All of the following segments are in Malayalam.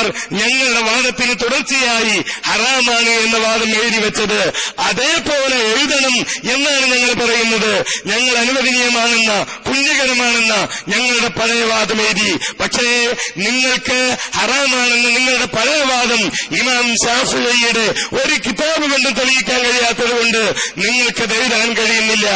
പണ്ഡിതന്മാർ ഞങ്ങളുടെ വാദത്തിന് തുടർച്ചയായി ഹറാമാണ് എന്ന വാദം എഴുതി വെച്ചത്. അതേപോലെ എഴുതണം എന്നാണ് ഞങ്ങൾ പറയുന്നത്. ഞങ്ങൾ അനുവദനീയമാണെന്ന പുണ്യകരമാണെന്ന ഞങ്ങളുടെ പഴയ വാദം എഴുതി. പക്ഷേ നിങ്ങൾക്ക് ഹറാമാണെന്ന് നിങ്ങളുടെ പഴയ വാദം ഇമാം ശാഫിഈയുടെ ഒരു കിതാബ് കൊണ്ട് തെളിയിക്കാൻ കഴിയാത്തത് കൊണ്ട് നിങ്ങൾക്കത് എഴുതാൻ കഴിയുന്നില്ല.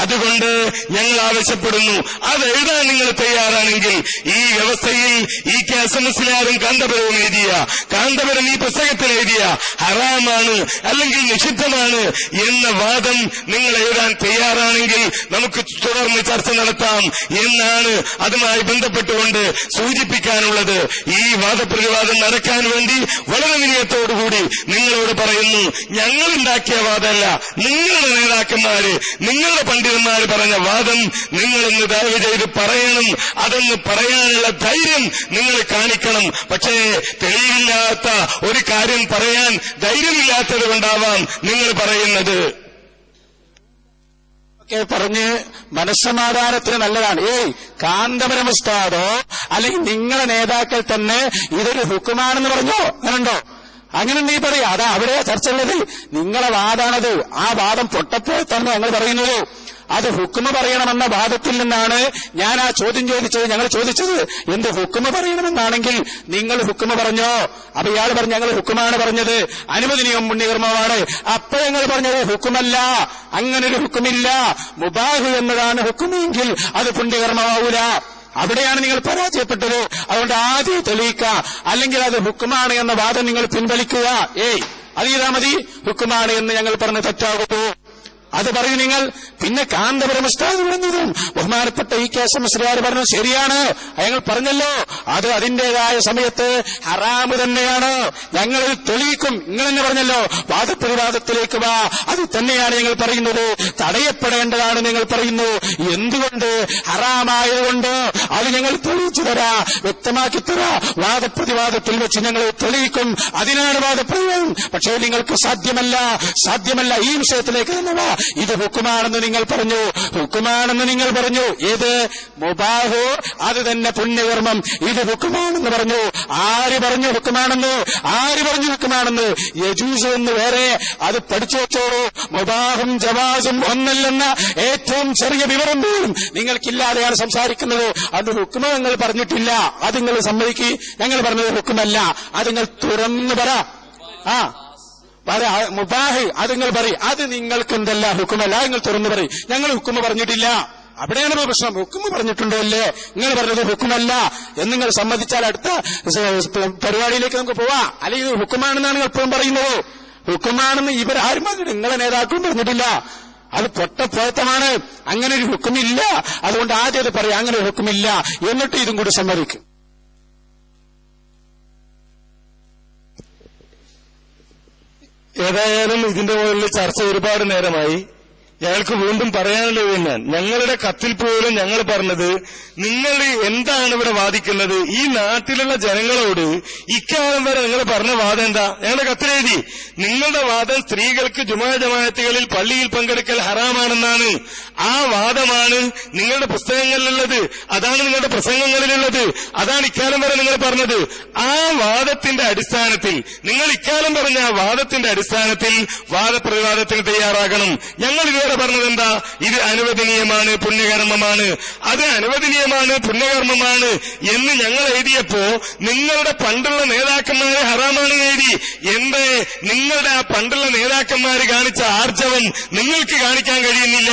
അതുകൊണ്ട് ഞങ്ങൾ ആവശ്യപ്പെടുന്നു, അത് എഴുതാൻ നിങ്ങൾ തയ്യാറാണെങ്കിൽ ഈ വ്യവസ്ഥയിൽ ഈ മുസ്ലിയാരും കാന്തപുരവും എഴുതിയ കാന്തപുരം ഈ പുസ്തകത്തിൽ എഴുതിയ ഹറാമാണ് അല്ലെങ്കിൽ നിഷിദ്ധമാണ് എന്ന വാദം നിങ്ങൾ എഴുതാൻ തയ്യാറാണെങ്കിൽ നമുക്ക് തുടർന്ന് ചർച്ച നടത്താം എന്നാണ് അതുമായി ബന്ധപ്പെട്ടുകൊണ്ട് സൂചിപ്പിക്കാനുള്ളത്. ഈ വാദപ്രതിവാദം നടക്കാൻ വേണ്ടി വളരെ വിനയത്തോടുകൂടി നിങ്ങളോട് പറയുന്നു, ഞങ്ങളുണ്ടാക്കിയ വാദമല്ല, നിങ്ങളുടെ നേതാക്കന്മാര് നിങ്ങളുടെ പണ്ഡിതന്മാര് പറഞ്ഞ വാദം നിങ്ങളൊന്ന് ദയവ് ചെയ്ത് പറയണം. അതൊന്ന് പറയാനുള്ള ധൈര്യം നിങ്ങൾ കാണിക്കണം. പക്ഷേ തെളിവില്ലാത്ത ഒരു കാര്യം പറയാൻ ധൈര്യമില്ലാത്തത് കൊണ്ടാവാം നിങ്ങൾ പറയുന്നത്. പറഞ്ഞ് മനസ്സമാധാനത്തിന് നല്ലതാണ്. കാന്തപുരം ഉസ്താദോ അല്ലെങ്കിൽ നിങ്ങളുടെ നേതാക്കൾ തന്നെ ഇതൊരു ഹുക്കുമാണെന്ന് പറഞ്ഞോ? അങ്ങനുണ്ടോ? അങ്ങനെ നീ പറയാ, അതാ അവിടെ ചർച്ച ഉള്ളത്. നിങ്ങളെ വാദാണത്. ആ വാദം പൊട്ടപ്പോൾ തന്നെ ഞങ്ങൾ പറയുന്നത് അത് ഹുക്കുമ പറയണമെന്ന വാദത്തിൽ നിന്നാണ് ഞാൻ ആ ചോദ്യം ചോദിച്ചത്. ഞങ്ങൾ ചോദിച്ചത് എന്ത് ഹുക്കുമ പറയണമെന്നാണെങ്കിൽ നിങ്ങൾ ഹുക്കുമ പറഞ്ഞോ? അപ്പൊ ഇയാൾ പറഞ്ഞു ഞങ്ങൾ ഹുക്കുമാണ് പറഞ്ഞത്, അനുവദനീയം പുണ്യകർമ്മമാണ്. അപ്പൊ ഞങ്ങൾ പറഞ്ഞത് ഹുക്കുമല്ല, അങ്ങനൊരു ഹുക്കുമില്ല. മുബാഹ് എന്നതാണ് ഹുക്കുമെങ്കിൽ അത് പുണ്യകർമ്മമാവൂല. അവിടെയാണ് നിങ്ങൾ പരാജയപ്പെട്ടത്. അതുകൊണ്ട് ആദ്യം തെളിയിക്കുക, അല്ലെങ്കിൽ അത് ഹുക്കുമാണ് എന്ന വാദം നിങ്ങൾ പിൻവലിക്കുക. അത് ചെയ്താൽ മതി. ഹുക്കുമാണ് എന്ന് ഞങ്ങൾ പറഞ്ഞ് തെറ്റാകുമോ? അത് പറയൂ നിങ്ങൾ. പിന്നെ കാന്തപുരം ഉസ്താദ് പറഞ്ഞതും ബഹുമാനപ്പെട്ട മുസ്ലിയാർ പറഞ്ഞു ശരിയാണ്. ഞങ്ങൾ പറഞ്ഞല്ലോ അത് അതിന്റേതായ സമയത്ത് ഹറാമ് തന്നെയാണ്. ഞങ്ങൾ തെളിയിക്കും. നിങ്ങൾ തന്നെ പറഞ്ഞല്ലോ വാദപ്രതിവാദത്തിലേക്ക് വാ. അത് തന്നെയാണ് ഞങ്ങൾ പറയുന്നത്. തടയപ്പെടേണ്ടതാണ് നിങ്ങൾ പറയുന്നു. എന്തുകൊണ്ട്? ഹറാമായതുകൊണ്ട്. അത് ഞങ്ങൾ തെളിയിച്ചു തരാ, വ്യക്തമാക്കി തരാ. വാദപ്രതിവാദത്തിൽ വെച്ച് ഞങ്ങൾ തെളിയിക്കും. അതിനാണ് വാദപ്രതിവാദം. പക്ഷേ നിങ്ങൾക്ക് സാധ്യമല്ല. ഈ വിഷയത്തിലേക്ക് തന്നെ വാ. ഇത് ഹുക്കുമാണെന്ന് നിങ്ങൾ പറഞ്ഞു. ഹുക്കുമാണെന്ന് നിങ്ങൾ പറഞ്ഞു. ഏത്? മുബാഹു, അത് തന്നെ പുണ്യകർമ്മം. ഇത് ഹുക്കുമാണെന്ന് പറഞ്ഞു. ആര് പറഞ്ഞു ഹുക്കുമാണെന്ന്? യജൂസ് എന്ന് വേറെ. അത് പഠിച്ചു വെച്ചോളൂ. മുബാഹും ജവാസും ഒന്നല്ലെന്ന ഏറ്റവും ചെറിയ വിവരം പോലും നിങ്ങൾക്കില്ലാതെയാണ് സംസാരിക്കുന്നത്. അത് ഹുക്കുമ നിങ്ങൾ പറഞ്ഞിട്ടില്ല. അത് നിങ്ങൾ സമ്മതിക്ക്. ഞങ്ങൾ പറഞ്ഞത് ഹുക്കുമല്ല. അത് നിങ്ങൾ തുറന്നു പറ. മുബാഹ് അത് നിങ്ങൾ പറയും. അത് നിങ്ങൾക്ക് എന്തല്ല ഹുക്കുമല്ല. നിങ്ങൾ തുറന്നു പറയും. ഞങ്ങൾ ഹുക്കുമ പറഞ്ഞിട്ടില്ല. അവിടെയാണ് പ്രശ്നം. ഹുക്കുമ പറഞ്ഞിട്ടുണ്ടോ അല്ലേ? നിങ്ങൾ പറഞ്ഞത് ഹുക്കുമല്ല എന്ന് നിങ്ങൾ സമ്മതിച്ചാൽ അടുത്ത പരിപാടിയിലേക്ക് നമുക്ക് പോവാം. അല്ലെങ്കിൽ ഇത് ഹുക്കുമാണെന്നാണ് നിങ്ങൾ എപ്പോഴും പറയുന്നത്. ഹുക്കുമാണെന്ന് ഇവരാരും പറഞ്ഞിട്ട് നിങ്ങളെ നേതാക്കളും പറഞ്ഞിട്ടില്ല. അത് പൊട്ടപ്പോഴത്തമാണ്. അങ്ങനെ ഒരു ഹുക്കുമില്ല. അതുകൊണ്ട് ആദ്യം അത് പറയാം അങ്ങനെ ഒരു ഹുക്കുമില്ല, എന്നിട്ട് ഇതും കൂടി സമ്മതിക്കും. ഏതായാലും ഇതിന്റെ മുകളിൽ ചർച്ച ഒരുപാട് നേരമായി. ഞങ്ങൾക്ക് വീണ്ടും പറയാനുള്ളത് തന്നെയാണ്. ഞങ്ങളുടെ കത്തിൽ പോലും ഞങ്ങൾ പറഞ്ഞത്, നിങ്ങൾ എന്താണ് ഇവിടെ വാദിക്കുന്നത്? ഈ നാട്ടിലുള്ള ജനങ്ങളോട് ഇക്കാലം വരെ നിങ്ങൾ പറഞ്ഞ വാദം എന്താ? ഞങ്ങളുടെ കത്തിലെഴുതി, നിങ്ങളുടെ വാദം സ്ത്രീകൾക്ക് ജുമാ ജമാഅത്തുകളിൽ പള്ളിയിൽ പങ്കെടുക്കൽ ഹറാമാണെന്നാണ്. ആ വാദമാണ് നിങ്ങളുടെ പുസ്തകങ്ങളിലുള്ളത്, അതാണ് നിങ്ങളുടെ പ്രസംഗങ്ങളിലുള്ളത്, അതാണ് ഇക്കാലം വരെ നിങ്ങൾ പറഞ്ഞത്. ആ വാദത്തിന്റെ അടിസ്ഥാനത്തിൽ, നിങ്ങൾ ഇക്കാലം പറഞ്ഞ ആ വാദത്തിന്റെ അടിസ്ഥാനത്തിൽ വാദപ്രതിവാദത്തിന് തയ്യാറാകണം. ഞങ്ങൾ ഇതുവരെ പറഞ്ഞത് എന്താ? ഇത് അനുവദനീയമാണ്, പുണ്യകർമ്മമാണ്. അത് അനുവദനീയമാണ്, പുണ്യകർമ്മമാണ് എന്ന് ഞങ്ങൾ എഴുതിയപ്പോ നിങ്ങളുടെ പണ്ടുള്ള നേതാക്കന്മാരെ ഹറാമാണ് എഴുതി. എന്തേ നിങ്ങളുടെ ആ പണ്ടുള്ള നേതാക്കന്മാര് കാണിച്ച ആർജവം നിങ്ങൾക്ക് കാണിക്കാൻ കഴിയുന്നില്ല?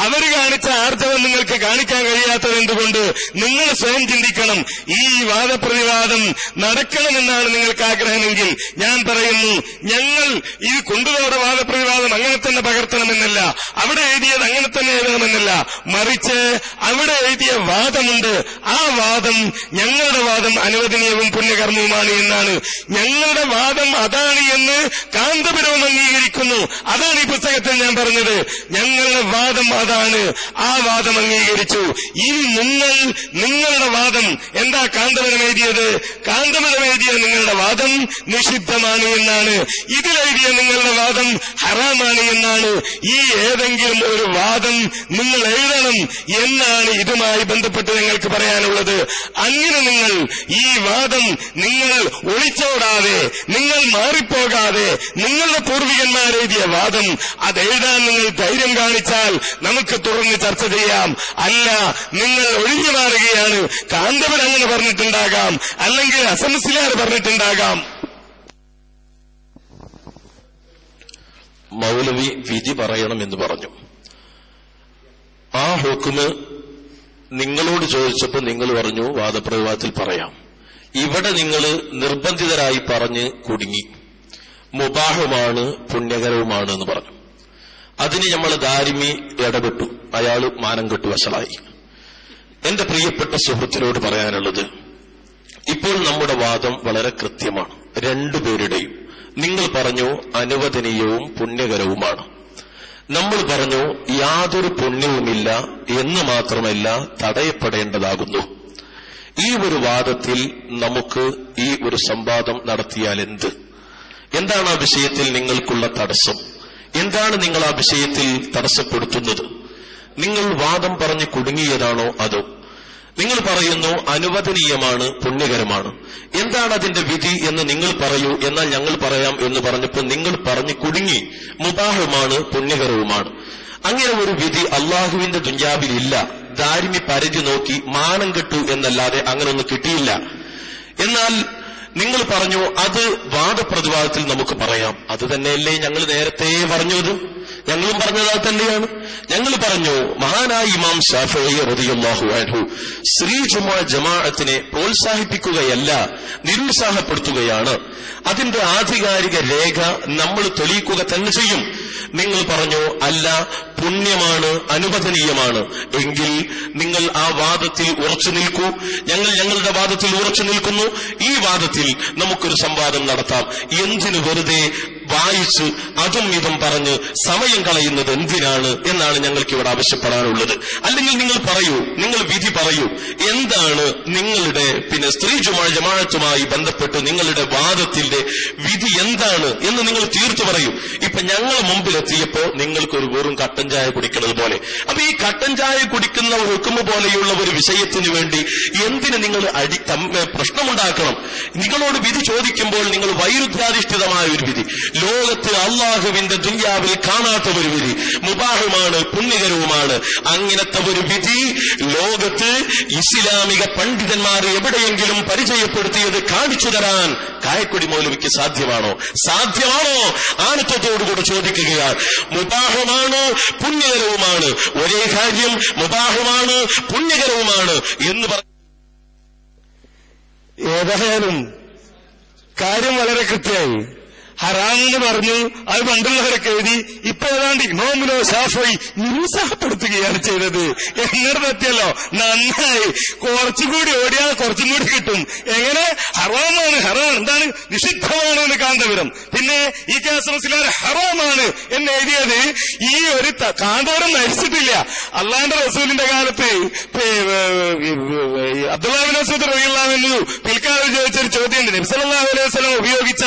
അവർ കാണിച്ച ആർജവം നിങ്ങൾക്ക് കാണിക്കാൻ കഴിയാത്തത് എന്തുകൊണ്ട്? നിങ്ങൾ സ്വയം ചിന്തിക്കണം. ഈ വാദപ്രതിവാദം നടക്കണമെന്നാണ് നിങ്ങൾക്ക് ആഗ്രഹമെങ്കിൽ ഞാൻ പറയുന്നു, ഞങ്ങൾ ഈ കൊണ്ടുപോകുന്ന വാദപ്രതിവാദം അങ്ങനെ തന്നെ പകർത്തണമെന്നല്ല, അവിടെ എഴുതിയത് അങ്ങനെ തന്നെ എഴുതണമെന്നല്ല, മറിച്ച് അവിടെ എഴുതിയ വാദമുണ്ട്. ആ വാദം ഞങ്ങളുടെ വാദം അനുവദനീയവും പുണ്യകർമ്മവുമാണ് എന്നാണ്. ഞങ്ങളുടെ വാദം അതാണ് എന്ന് കാന്തപുരവും അംഗീകരിക്കുന്നു. അതാണ് ഈ പുസ്തകത്തിൽ ഞാൻ പറഞ്ഞത്. ഞങ്ങളുടെ വാദം അതാണ്. ആ വാദം അംഗീകരിച്ചു. ഇനി നിങ്ങളുടെ വാദം എന്താ? കാന്തപുരം എഴുതിയത്, കാന്തപുരം എഴുതിയ നിങ്ങളുടെ വാദം നിഷിദ്ധമാണ് എന്നാണ്. ഇതിലെഴുതിയ നിങ്ങളുടെ വാദം ഹറാമാണ് എന്നാണ്. ഈ ഏതെങ്കിലും ഒരു വാദം നിങ്ങൾ എഴുതണം എന്നാണ് ഇതുമായി ബന്ധപ്പെട്ട് ഞങ്ങൾക്ക് പറയാനുള്ളത്. അങ്ങനെ നിങ്ങൾ ഈ വാദം നിങ്ങൾ ഒളിച്ചോടാതെ, നിങ്ങൾ മാറിപ്പോകാതെ, നിങ്ങളുടെ പൂർവികന്മാരെഴുതിയ വാദം അതെഴുതാൻ നിങ്ങൾ ധൈര്യം കാണിച്ചാൽ നമുക്ക് തുറന്ന് ചർച്ച ചെയ്യാം. അല്ല, നിങ്ങൾ ഒഴിഞ്ഞു മാറുകയാണ്. കാന്തപുരം അങ്ങനെ പറഞ്ഞിട്ടുണ്ടാകാം, അല്ലെങ്കിൽ അസംസ്ലാർ പറഞ്ഞിട്ടുണ്ടാകാം. മൗലവി വിധി പറയണമെന്ന് പറഞ്ഞു. ആ ഹുക്മ് നിങ്ങളോട് ചോദിച്ചപ്പോൾ നിങ്ങൾ പറഞ്ഞു വാദപ്രതിവാദത്തിൽ പറയാം. ഇവിടെ നിങ്ങൾ നിർബന്ധിതരായി പറഞ്ഞ് കുടുങ്ങി. മുബാഹുമാണ്, പുണ്യകരവുമാണ് എന്ന് പറഞ്ഞു. അതിന് നമ്മൾ ദാരിമി ഇടപെട്ടു. അയാൾ മാനം കെട്ടു വശലായി. എന്റെ പ്രിയപ്പെട്ട സുഹൃത്തിനോട് പറയാനുള്ളത്, ഇപ്പോൾ നമ്മുടെ വാദം വളരെ കൃത്യമാണ്. രണ്ടുപേരുടെയും. നിങ്ങൾ പറഞ്ഞു അനുവദനീയവും പുണ്യകരവുമാണ്. നമ്മൾ പറഞ്ഞു യാതൊരു പുണ്യവുമില്ല എന്ന് മാത്രമല്ല തടയപ്പെടേണ്ടതാകുന്നു. ഈ ഒരു വാദത്തിൽ നമുക്ക് ഈ ഒരു സംവാദം നടത്തിയാൽ എന്താണ് ആ വിഷയത്തിൽ നിങ്ങൾക്കുള്ള തടസ്സം? എന്താണ് നിങ്ങൾ ആ വിഷയത്തിൽ തടസ്സപ്പെടുത്തുന്നത്? നിങ്ങൾ വാദം പറഞ്ഞ് കുടുങ്ങിയതാണോ? അതോ നിങ്ങൾ പറയുന്നു അനുവദനീയമാണ്, പുണ്യകരമാണ്, എന്താണ് അതിന്റെ വിധി എന്ന് നിങ്ങൾ പറയൂ, എന്നാൽ ഞങ്ങൾ പറയാം എന്ന് പറഞ്ഞപ്പോൾ നിങ്ങൾ പറഞ്ഞു കുടുങ്ങി. മുബാഹുമാണ്, പുണ്യകരവുമാണ്. അങ്ങനെ ഒരു വിധി അള്ളാഹുവിന്റെ ദുനിയാവിലില്ല. ദാരിമി പരിധി നോക്കി മാനം കെട്ടു എന്നല്ലാതെ അങ്ങനൊന്നും കിട്ടിയില്ല. എന്നാൽ നിങ്ങൾ പറഞ്ഞു അത് വാദപ്രതിവാദത്തിൽ നമുക്ക് പറയാം. അത് തന്നെയല്ലേ ഞങ്ങൾ നേരത്തെ പറഞ്ഞത്? ഞങ്ങളും പറഞ്ഞത് അത് തന്നെയാണ്. ഞങ്ങൾ പറഞ്ഞു മഹാനായ ഇമാം ശാഫിഈ റളിയല്ലാഹു അൻഹു സ്ത്രീ ജമാഅത്തിനെ പ്രോത്സാഹിപ്പിക്കുകയല്ല, നിരുത്സാഹപ്പെടുത്തുകയാണ്. അതിന്റെ ആധികാരിക രേഖ നമ്മൾ തെളിയിക്കുക തന്നെ ചെയ്യും. നിങ്ങൾ പറഞ്ഞു അല്ല, പുണ്യമാണ്, അനുവദനീയമാണ്. എങ്കിൽ നിങ്ങൾ ആ വാദത്തിൽ ഉറച്ചു നിൽക്കൂ. ഞങ്ങൾ ഞങ്ങളുടെ വാദത്തിൽ ഉറച്ചു നിൽക്കുന്നു. ഈ വാദത്തിൽ നമുക്കൊരു സംവാദം നടത്താം. എന്തിനു വെറുതെ വായിച്ച് അതും ഇതും പറഞ്ഞ് സമയം കളയുന്നത് എന്തിനാണ് എന്നാണ് ഞങ്ങൾക്ക് ഇവിടെ ആവശ്യപ്പെടാനുള്ളത്. അല്ലെങ്കിൽ നിങ്ങൾ പറയൂ, നിങ്ങൾ വിധി പറയൂ. എന്താണ് നിങ്ങളുടെ സ്ത്രീ ജമാഅത്തുമായി ബന്ധപ്പെട്ട് നിങ്ങളുടെ വാദത്തിന്റെ വിധി എന്താണ് എന്ന് നിങ്ങൾ തീർത്തു പറയൂ. ഇപ്പൊ ഞങ്ങൾ മുമ്പിലെത്തിയപ്പോ നിങ്ങൾക്കൊരു വെറും കട്ടൻ ചായ കുടിക്കുന്നത് പോലെ. അപ്പൊ ഈ കട്ടൻ ചായ കുടിക്കുന്ന ഹുക്മ് പോലെയുള്ള ഒരു വിഷയത്തിന് വേണ്ടി എന്തിന് നിങ്ങൾ പ്രശ്നമുണ്ടാക്കണം? നിങ്ങളോട് വിധി ചോദിക്കുമ്പോൾ നിങ്ങൾ വൈരുദ്ധ്യാധിഷ്ഠിതമായ ഒരു വിധി, ലോകത്ത് അള്ളാഹുവിന്റെ ദുനിയാവിൽ കാണാത്ത ഒരു വിധി, മുബാഹുമാണ്, പുണ്യകരവുമാണ്, അങ്ങനത്തെ ഒരു വിധി ലോകത്ത് ഇസ്ലാമിക പണ്ഡിതന്മാർ എവിടെയെങ്കിലും പരിചയപ്പെടുത്തിയത് കാണിച്ചു തരാൻ കായക്കൊടി മൗലവിക്ക് സാധ്യമാണോ? ആനത്വത്തോടുകൂടി ചോദിക്കുകയാണ്. മുബാഹുമാണ്, പുണ്യകരവുമാണ്, ഒരേ കാര്യം മുബാഹുമാണ്, പുണ്യകരവുമാണ് എന്ന് പറഞ്ഞു. ഏതായാലും കാര്യം വളരെ കൃത്യമായി. ഹറാമെന്ന് പറഞ്ഞു, അത് പണ്ടുള്ളവരൊക്കെ എഴുതി. ഇപ്പൊ ഏതാണ്ട് ഇമാമുനോ ശാഫിഈ നിരുത്സാഹപ്പെടുത്തുകയാണ് ചെയ്തത്. എന്നിട്ട് എത്തിയല്ലോ, നന്നായി. കുറച്ചുകൂടി ഓടിയാൽ കുറച്ചും കൂടി കിട്ടും. എങ്ങനെ? ഹറാമാണ്, എന്താണ്? നിഷിദ്ധമാണ് എന്ന് കാന്തപുരം. പിന്നെ ഈ കേസമസിലാർ ഹറാമാണ് എന്ന് എഴുതിയത് ഈ ഒരു കാന്തപുരം നയിച്ചിട്ടില്ല. അള്ളാന്റെ റസൂലിന്റെ കാലത്ത് അബ്ദുല്ലാഹ് ഇബ്നു മസ്ഊദ് റളിയല്ലാഹു അൻഹു പിൽക്കാലത്ത് ചോദിച്ചൊരു ചോദ്യമുണ്ട്. നബി സല്ലല്ലാഹു അലൈഹി വസല്ലം ഉപയോഗിച്ച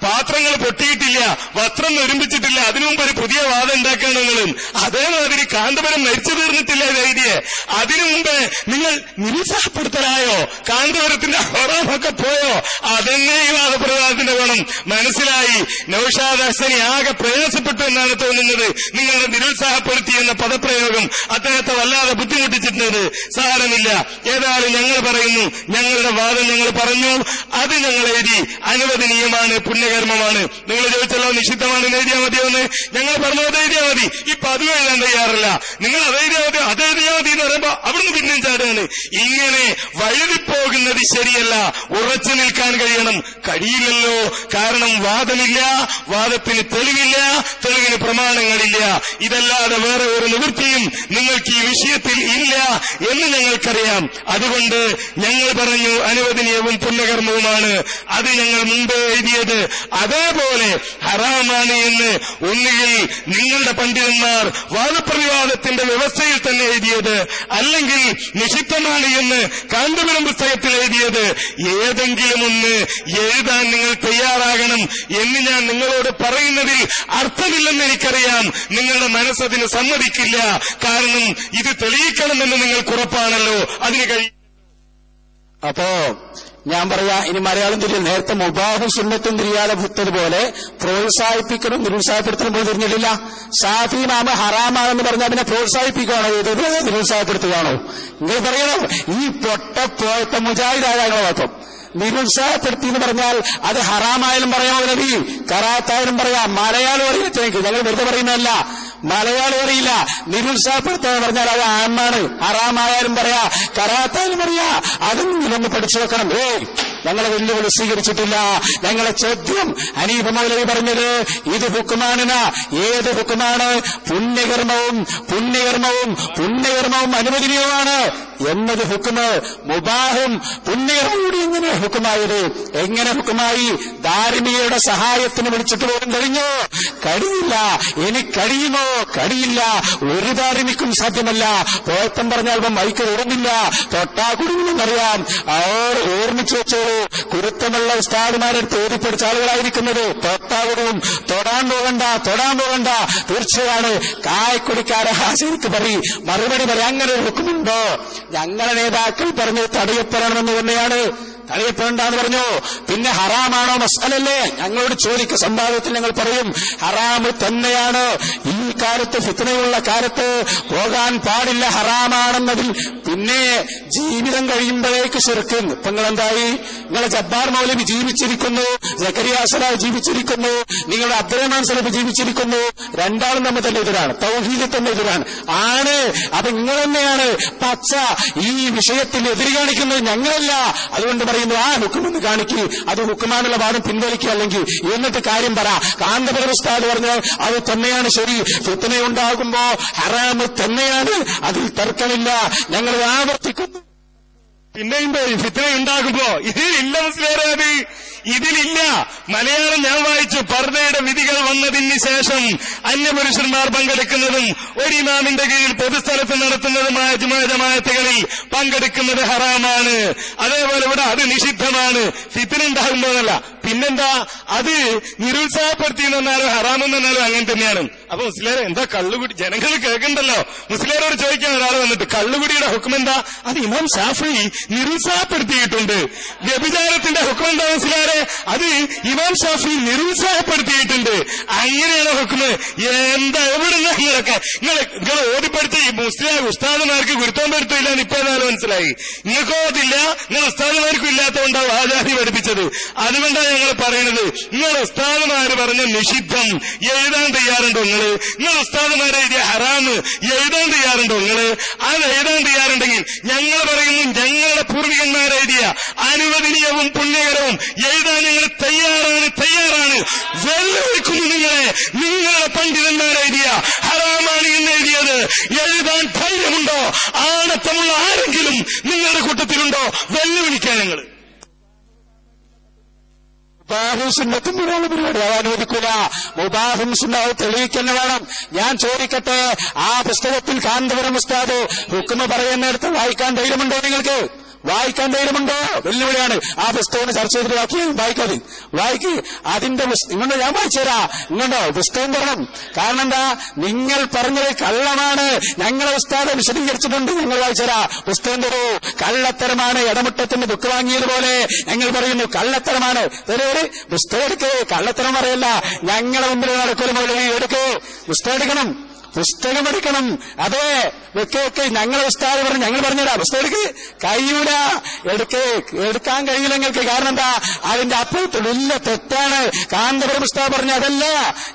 പാത്രങ്ങൾ പൊട്ടിയിട്ടില്ല, വസ്ത്രം നിർമ്മിച്ചിട്ടില്ല, അതിനു മുമ്പ് ഒരു പുതിയ വാദം ഉണ്ടാക്കണമെന്നും അതേമാതിരി കാന്തപുരം മരിച്ചു തീർന്നിട്ടില്ല എഴുതിയെ. അതിനു മുമ്പ് നിങ്ങൾ നിരുത്സാഹപ്പെടുത്തലായോ? കാന്തപുരത്തിന്റെ ഹറാമൊക്കെ പോയോ? അതന്നെ ഈ വാദപ്രവാദത്തിന്റെ ഗുണം. മനസ്സിലായി. നൗഷാദ് ഹസനി ആകെ പ്രയാസപ്പെട്ടു എന്നാണ് തോന്നുന്നത്. നിങ്ങളുടെ നിരുത്സാഹപ്പെടുത്തി എന്ന പദപ്രയോഗം അദ്ദേഹത്തെ വല്ലാതെ ബുദ്ധിമുട്ടിച്ചിട്ടുണ്ട്. സാരമില്ല. ഏതായാലും ഞങ്ങൾ പറയുന്നു, ഞങ്ങളുടെ വാദം ഞങ്ങൾ പറഞ്ഞു, അത് ഞങ്ങൾ എഴുതി. അനുവദനീയമാണ്, പുണ്യകർമ്മമാണ്. നിങ്ങൾ ചോദിച്ചല്ലോ നിഷിദ്ധമാണ് എഴുതിയാൽ മതിയെന്ന്. ഞങ്ങൾ പറഞ്ഞു അത് എഴുതിയാൽ മതി. ഇപ്പൊ അത് എഴുതാൻ തയ്യാറല്ല. നിങ്ങൾ അതെഴുതിയാൽ മതി എന്ന് പറയുമ്പോ അവിടുന്ന് പിന്നെയും ചാടുകയാണ്. ഇങ്ങനെ വഴുതിപ്പോകുന്നത് ശരിയല്ല. ഉറച്ചു നിൽക്കാൻ കഴിയില്ലല്ലോ. കാരണം വാദമില്ല, വാദത്തിന് തെളിവില്ല, തെളിവിന് പ്രമാണങ്ങളില്ല. ഇതല്ലാതെ വേറെ ഒരു നിവൃത്തിയും നിങ്ങൾക്ക് ഈ വിഷയത്തിൽ ഇല്ല എന്ന് ഞങ്ങൾക്കറിയാം. അതുകൊണ്ട് ഞങ്ങൾ പറഞ്ഞു അനുവദനീയവും പുണ്യകർമ്മവുമാണ്. അത് ഞങ്ങൾ മുമ്പേ എഴുതിയത് അതേപോലെ ഹറാമാണ് എന്ന് ഒന്നുകിൽ നിങ്ങളുടെ പണ്ഡിതന്മാർ വാദപ്രതിവാദത്തിന്റെ വ്യവസ്ഥയിൽ തന്നെ എഴുതിയത്, അല്ലെങ്കിൽ നിഷിദ്ധമാണ് എന്ന് കാന്തപുരം പുസ്തകത്തിൽ എഴുതിയത്, ഏതെങ്കിലും ഒന്ന് എഴുതാൻ നിങ്ങൾ തയ്യാറാകണം എന്ന് ഞാൻ നിങ്ങളോട് പറയുന്നതിൽ അർത്ഥമില്ലെന്ന് എനിക്കറിയാം. നിങ്ങളുടെ മനസ്സതിന് സമ്മതിക്കില്ല. കാരണം ഇത് തെളിയിക്കണമെന്ന് നിങ്ങൾക്ക് ഉറപ്പാണല്ലോ, അതിന് കഴിയും. അപ്പോ ഞാൻ പറയാ, ഇനി മലയാളം തിരിയൽ നേരത്തെ മുബാഹും സുന്നത്തും തിരിയാതെ വിട്ടതുപോലെ പ്രോത്സാഹിപ്പിക്കണം നിരുത്സാഹപ്പെടുത്തണം പോലും തിരിഞ്ഞിട്ടില്ല. ഷാഫി ഇമാമ് ഹറാമാണെന്ന് പറഞ്ഞാൽ പിന്നെ പ്രോത്സാഹിപ്പിക്കുകയാണോ ചെയ്തത്, നിരുത്സാഹപ്പെടുത്തുകയാണോ? നിങ്ങൾ പറയണോ ഈ പൊട്ടപ്പോയത്തെ മുജാഹിദായാണോ അപ്പം? നിരുത്സാഹപ്പെടുത്തി എന്ന് പറഞ്ഞാൽ അത് ഹറാമായാലും പറയാമോ നബി, കറാത്തായാലും പറയാം. മലയാളം അറിയിച്ചേക്ക്, ഞങ്ങൾ വെറുതെ പറയുന്നതല്ല, മലയാളം അറിയില്ല. നിരുത്സാഹപ്പെടുത്താന്ന് പറഞ്ഞാൽ അത് ആമാണ്, ഹറാമായാലും പറയാ, കറാത്തായാലും പറയാ. അതും നിങ്ങളൊന്ന് പഠിച്ചു വെക്കണം. ഞങ്ങളെ വെല്ലുവിളി സ്വീകരിച്ചിട്ടില്ല. ഞങ്ങളെ ചോദ്യം ഹനീഫ മൗലവി പറഞ്ഞത് ഇത് ഹുക്കുമാണിന. ഏത് ഹുക്കുമാണ്? പുണ്യകർമ്മവും അനുവദനീയമാണ് എന്നത് ഹുക്കുമ്. മുബാഹും പുണ്യകർമ്മം കൂടി എങ്ങനെ ഹുക്കുമായത്? എങ്ങനെ ഹുക്കുമായി? ധാർമ്മികയുടെ സഹായത്തിന് വിളിച്ചിട്ട് പോലും കഴിഞ്ഞില്ല. ഇനി കഴിയുമോ? കഴിയില്ല. ഒരു ധാർമ്മിക്കും സാധ്യമല്ല. പോയത്തം പറഞ്ഞാൽ മൈക്ക് ഓർന്നില്ല, തൊട്ടാ കുടുങ്ങുമെന്നറിയാം. അവർ ഓർമ്മിച്ചു വെച്ചോളൂ, കുരുത്തമുള്ള ഉസ്താദുമാരെടുത്ത് ഓടിപ്പിടിച്ച ആളുകളായിരിക്കുന്നത്. തൊട്ടാ കുടുങ്ങും. തൊടാൻ പോകണ്ട. തീർച്ചയാണ്. കായക്കുടിക്കാരെ ശരിക്ക് മറുപടി പറയും. അങ്ങനെ ഒരു ഹുക്കുമുണ്ടോ? ഞങ്ങളെ നേതാക്കൾ പറഞ്ഞു തടയപ്പെടണമെന്ന് തന്നെയാണ്. തടയപ്പെടണ്ടെന്ന് പറഞ്ഞു. പിന്നെ ഹറാമാണോ മസ്അലല്ലേ? ഞങ്ങളോട് ചോദിക്കുക. സംവാദത്തിൽ ഞങ്ങൾ പറയും ഹറാമ് തന്നെയാണ്. ഈ കാലത്ത് ഫിത്നയുള്ള കാലത്ത് പോകാൻ പാടില്ല, ഹറാമാണെന്നതിൽ. പിന്നെ ജീവിതം കഴിയുമ്പോഴേക്ക് ശിർക്ക്. ഇപ്പൊ നിങ്ങളെന്തായി? നിങ്ങളെ ജബ്ബാർ മൗലവി ജീവിച്ചിരിക്കുന്നു, സക്കരിയ സലാഹ് ജീവിച്ചിരിക്കുന്നു, നിങ്ങളുടെ അബ്ദുറഹ്മാൻ സലഫ് ജീവിച്ചിരിക്കുന്നു. രണ്ടാളും നമ്മൾ തന്നെ എതിരാണ്, തൗഹീദിൽ തന്നെ എതിരാണ് ആണ്. അപ്പൊ നിങ്ങൾ തന്നെയാണ് പച്ച ഈ വിഷയത്തിൽ എതിര് കാണിക്കുന്നത്, ഞങ്ങളല്ല. അതുകൊണ്ട് പറയുന്നു ആ ഹുക്കുമെന്ന് കാണിക്കുക, അത് ഹുക്കുമാനുള്ള വാദം പിൻവലിക്കുക. അല്ലെങ്കിൽ എന്നിട്ട് കാര്യം പറ. കാന്തപുരം ഉസ്താദ് പറഞ്ഞാൽ അത് തന്നെയാണ് ശരി. ഫിത്നയുണ്ടാകുമ്പോ ഹറാമ് തന്നെയാണ്, അതിൽ തർക്കമില്ല. ഞങ്ങൾ ആവർത്തിക്കുന്നു. പിന്നെയും ഫിത്നയുണ്ടാകുമ്പോ ഇതിലില്ല മുസ്ലിയാരത്, ഇതിലില്ല. മലയാളം ഞാൻ വായിച്ചു. പർദയുടെ വിധികൾ വന്നതിന് ശേഷം അന്യപുരുഷന്മാർ പങ്കെടുക്കുന്നതും ഒരു ഇമാമിന്റെ കീഴിൽ പൊതുസ്ഥലത്ത് നടത്തുന്നതുമായ ജമാഅത്തുകളിൽ പങ്കെടുക്കുന്നത് ഹറാമാണ്. അതേപോലെ ഇവിടെ അത് നിഷിദ്ധമാണ്. ഫിത്ന ഉണ്ടാകുമ്പോഴല്ല. പിന്നെന്താ? അത് നിരുത്സാഹപ്പെടുത്തി എന്ന് പറഞ്ഞാലും ഹറാമെന്ന് പറഞ്ഞാലും അങ്ങനെ തന്നെയാണ്. അപ്പൊ മുസ്ലിയാരെ എന്താ കള്ളുകുടി? ജനങ്ങൾ കേൾക്കണ്ടല്ലോ. മുസ്ലിയാരോട് ചോദിക്കാൻ ഒരാൾ വന്നിട്ട് കള്ളുകുടിയുടെ ഹുക്കുമെന്താ? അത് ഇമാം ഷാഫി നിരുത്സാഹപ്പെടുത്തിയിട്ടുണ്ട്. വ്യഭിചാരത്തിന്റെ ഹുക്കുമെന്താ മുസ്ലിയാരെ? അത് ഇമാം ഷാഫി നിരുത്സാഹപ്പെടുത്തിയിട്ടുണ്ട്. അങ്ങനെയാണ് ഹുക്കുമ്. എന്താ എവിടുന്ന നിങ്ങൾ ഓടിപ്പെടുത്തി മുസ്ലിം ഉസ്താദുമാർക്ക് ഗുരുത്വം പെടുത്തില്ല എന്ന് ഇപ്പൊ ഏതായാലും മനസ്സിലായി. നിങ്ങൾക്കോ അതില്ല, നിങ്ങൾ ഉസ്താദുമാർക്കും ഇല്ലാത്തതുകൊണ്ടാവും ആചാരി പഠിപ്പിച്ചത്. അതുകൊണ്ടാണ് ഞങ്ങൾ പറയുന്നത്, നിങ്ങൾ ഉസ്താദുമാര് പറഞ്ഞ നിഷിദ്ധം എഴുതാൻ തയ്യാറുണ്ടോ? നിങ്ങൾ ഉസ്താദുമാരെ എഴുതിയ ഹറാമ് എഴുതാൻ തയ്യാറുണ്ടോ? അത് എഴുതാൻ തയ്യാറുണ്ടെങ്കിൽ ഞങ്ങൾ പറയുന്നു ഞങ്ങളുടെ പൂർവികന്മാരെഴുതിയ അനുവദനീയവും പുണ്യകരവും എഴുതാൻ ഞങ്ങൾ തയ്യാറാണ്. വെല്ലുവിളിക്കുന്നു നിങ്ങളുടെ പണ്ഡിതന്മാരെഴുതിയ ഹറാമാണ് എന്ന് എഴുതിയത് എഴുതാൻ ധൈര്യമുണ്ടോ? ആണത്തമുള്ള ആരെങ്കിലും നിങ്ങളുടെ കൂട്ടത്തിലുണ്ടോ? വെല്ലുവിളിക്കാൻ ഞങ്ങൾ. മുബാഹും സുന്നത്തും ഒരാളുടെ പരിപാടി അത് അനുവദിക്കൂല. മുബാഹും സുന്നത്ത് തെളിയിക്കന്നെ വേണം. ഞാൻ ചോദിക്കട്ടെ, ആ പുസ്തകത്തിൽ കാന്തപുരം ഉസ്താദ് ഹുക്മ പറയുന്നിടത്ത് വായിക്കാൻ ധൈര്യമുണ്ടോ? നിങ്ങൾക്ക് വായിക്കാൻ ധൈര്യമുണ്ടോ? വെല്ലുവിളിയാണ്. ആ പുസ്തകം ചർച്ച ചെയ്തിട്ട് വായിക്ക്. അതിന്റെ നിങ്ങളുടെ ഞാൻ വായിച്ചുതരാ. നിങ്ങളുണ്ടോ പുസ്തകം തരണം. കാരണം എന്താ? നിങ്ങൾ പറഞ്ഞത് കള്ളമാണ്. ഞങ്ങളെ ഉസ്താദ് വിശദീകരിച്ചിട്ടുണ്ട്. ഞങ്ങൾ വായിച്ചുതരാ. പുസ്തകം തരൂ. കള്ളത്തരമാണ്. ഇടമുട്ടത്തിന്റെ ബുക്ക് വാങ്ങിയതുപോലെ ഞങ്ങൾ പറയുന്നു കള്ളത്തരമാണ്. പുസ്തകം എടുക്കേ. കള്ളത്തരം പറയല്ല. ഞങ്ങളെ മുമ്പിൽ നടക്കലും എടുക്കേ. പുസ്തകം എടുക്കണം. അതെ, വെക്കെ ഞങ്ങളെ ഉസ്താദ് പറഞ്ഞു, ഞങ്ങൾ പറഞ്ഞുതരാം. പുസ്തകം കഴിയൂല. എടുക്കാൻ കഴിയില്ല നിങ്ങൾക്ക്. കാരണം എന്താ? അതിന്റെ അപ്പുറത്ത് വലിയ തെറ്റാണ്. കാന്തപുരം ഉസ്താദ് പറഞ്ഞു അതല്ല,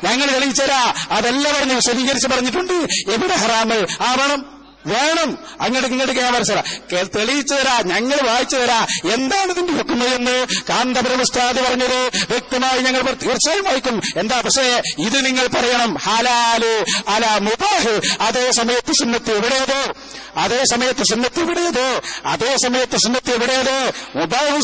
ഞങ്ങൾ തെളിയിച്ചുതരാ. അതല്ല പറഞ്ഞു, വിശദീകരിച്ച് പറഞ്ഞിട്ടുണ്ട്. എവിടെ ഹറാമ്? വേണം. ഇങ്ങോട്ട് ഞാൻ മനസ്സിലാ തെളിയിച്ചു തരാ. ഞങ്ങൾ വായിച്ചു തരാ. എന്താണ് ഇതിന്റെ ഹുക്കുമെന്ന് കാന്തപുരം ഉസ്താദ് പറഞ്ഞത് വ്യക്തമായി ഞങ്ങൾ തീർച്ചയായും വായിക്കും. എന്താ? പക്ഷേ ഇത് നിങ്ങൾ പറയണം ഹലാല് അല മുബാഹ്. അതേ സമയത്ത് സുന്നത്ത് എവിടെയതോ മുബാഹ്